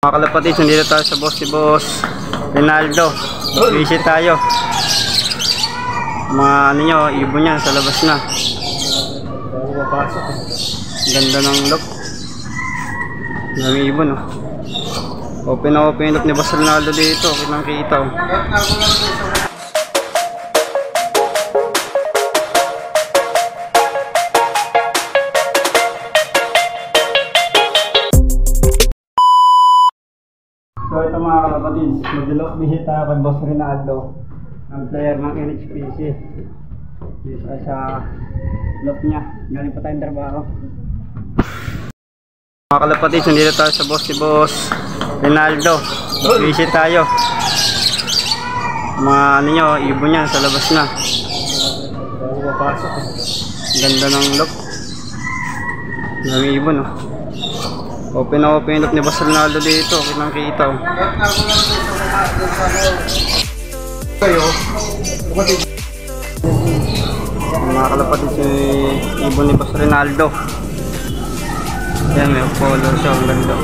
Mga kalapatid, nandito tayo sa boss si Boss Rinaldo. Visit tayo. Mga ano nyo, ibon niya sa labas na. Ganda ng look. Ng ibon, oh. Open na open look ni Boss Rinaldo dito. Kitang kita, oh. So ito mga kalapatid, mag-look bisita kay Boss Rinaldo, ang player ng NHPC. Dito sa look niya, galing pa tayong trabaho. Mga kalapatid, nandito tayo sa boss si Boss Rinaldo. Visit tayo. Mga ano nyo, ibon niya sa labas na. Ganda ng look. Ng ibon, oh. Open na open look ni Boss Rinaldo dito. Kitang kita, oh. Mga kalapatid, si ibon ni Boss Rinaldo. Yan, may color siya. Ang ganda.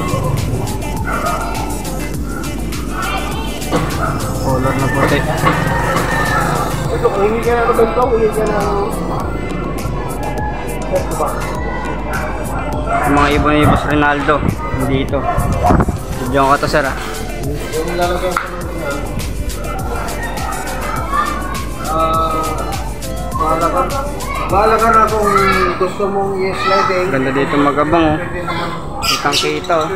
Color na puti. Ito, hingi ka na ito ganito. Hingi ka na Yung mga ibon ni Boss Rinaldo dito. Diyan ka to, sir, ah. yung lalagyan ko na bahala ka na kung gusto mong i-sliding. Ganda dito magabang, oh. Kitang kita, oh.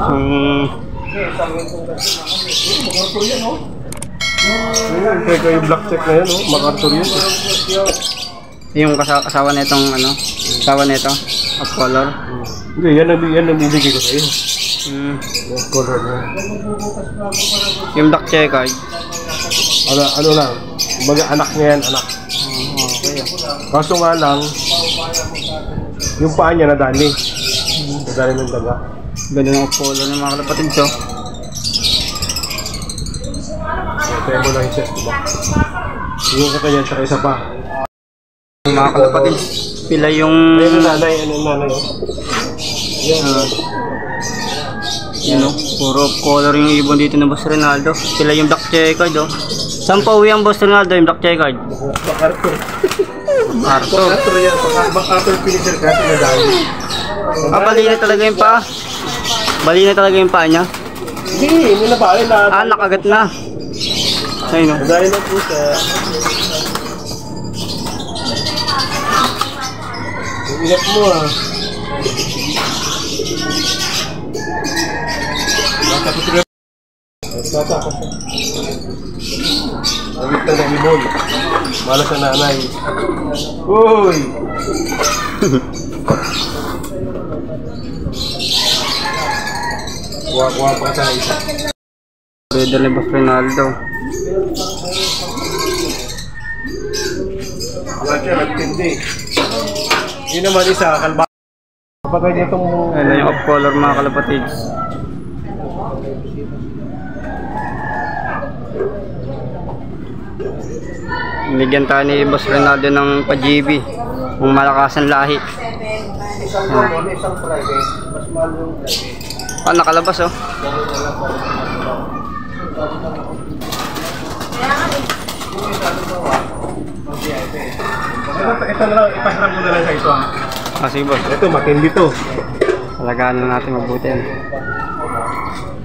Ano? Teka yung black check na yan, oh. MacArthur yun. Yung kasawa nitong ano? Kasawa nito? Of color? Hindi, yan ang bibigay ko sa iyo. Yung color na. Yung black checkered? Ano lang, baga anak niya yan, anak. Okay. Kaso nga lang, yung paa niya nadali. Nadali ng daga. Ganda ng of color ng mga kalapatid, so. Kaya mo lang i-set ko ba? Yung sa kanya, saka isa pa. Mga kalapatid, pila yung... Ano nanay? Yan. Yan, oh. Puro of color yung ibon dito ng Boss Rinaldo. Pila yung black checkered, oh. Saan pa uwi ang Boss Rinaldo yung black checkered? MacArthur. Arthur. MacArthur yan. MacArthur finisher kasi nadali. Bali na talaga yung paa? Bali na talaga yung paa niya? Hindi na ba? Nakagat na. Ayun, oh. Nadali na po sa... Ingat mo, ah. Bata ka siya. Awit na ng ibon. Malas sa nanay. Uy! Kuha pa sa isa. Breeder ni Boss Rinaldo. Wala siya, nagtindi. Yun naman isa, kalba. Kapag niya itong... Ayun yung off color mga kalapatids. Nigyan tayo ni Boss Rinaldo ng pa-GB. Kung malakasan lahi. Isang private, mas mahal yung private. Ah, nakalabas, oh. Ito na lang, ipasarap mo na lang sa ito. Ah, sige, boss. Ito, matindi to. Talagaan na natin mabuti yan.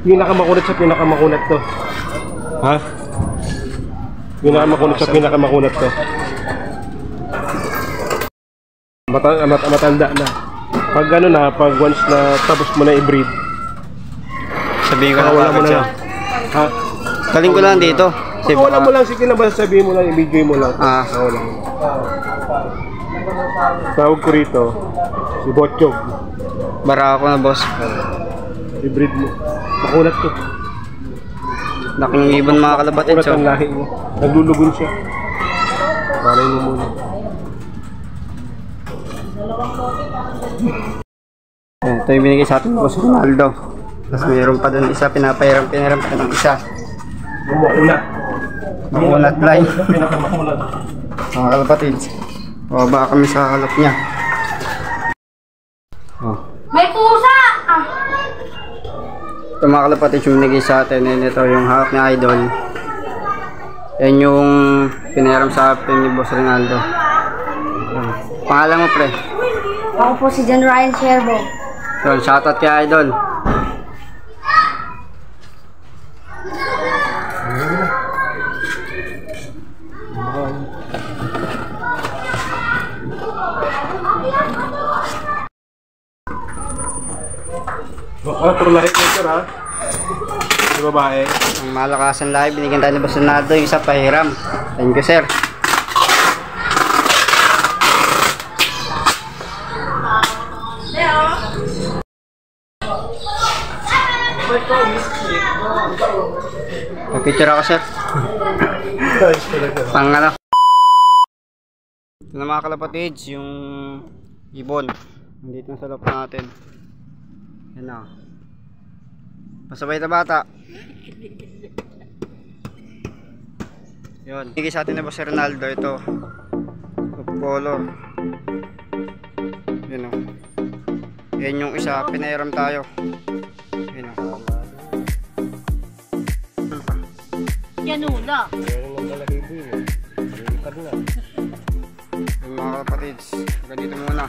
Pinakamakunat sa pinakamakunat to. Ha? Pinakamakunat sa pinakamakunat to. Matanda na. Pag ano na, pag once na tapos mo na i-breed, Sabihin ko na wala mo agad na siya. lang. Ha? Galing ko lang dito. Wala mo lang, sige na ba sabihin mo lang, i-video mo lang. Ah. Wala. Tawag ko rito, si Botchog. Bara ako na, boss. I-breed mo. Makunat to. Laking ibon mga kalapatid, Makunat so. ang lahi mo. Naglulugon siya. Malay mo muna. Ito yung binigay sa atin, Boss Rinaldo. Tapos mayroon pa doon isa, pinahiram pa ng isa. Makunat. Makunat line. Pinakamakunat. Mga kalapatids. Baba kami sa halap niya. Oh. May pusa! Ah. Ito mga kalapatid yung binigay sa atin. And ito yung hawak ni Idol. Yan yung pinayaram sa atin ni Boss Rinaldo. Yan. Pangalan mo pre? Ako po si John Ryan Sherbo. Yun, shoutout kay Idol. Puro lahi nature ha. Yung babae. Ang malakasan live, binigyan tayo ni Boss Rinaldo yung isa pahiram. Thank you sir. Picture ako sir. Pang ano. Ito na mga kalapatids, yung ibon. Nandito na sa loob natin. Yan na. Pasabay na bata. Yun. Bigay sa atin na Boss Ronaldo ito. Of color. Yun o. Yan yung isa. Pinairam tayo. Yun o. Yanula. Yung mga kapatids. Ganito muna.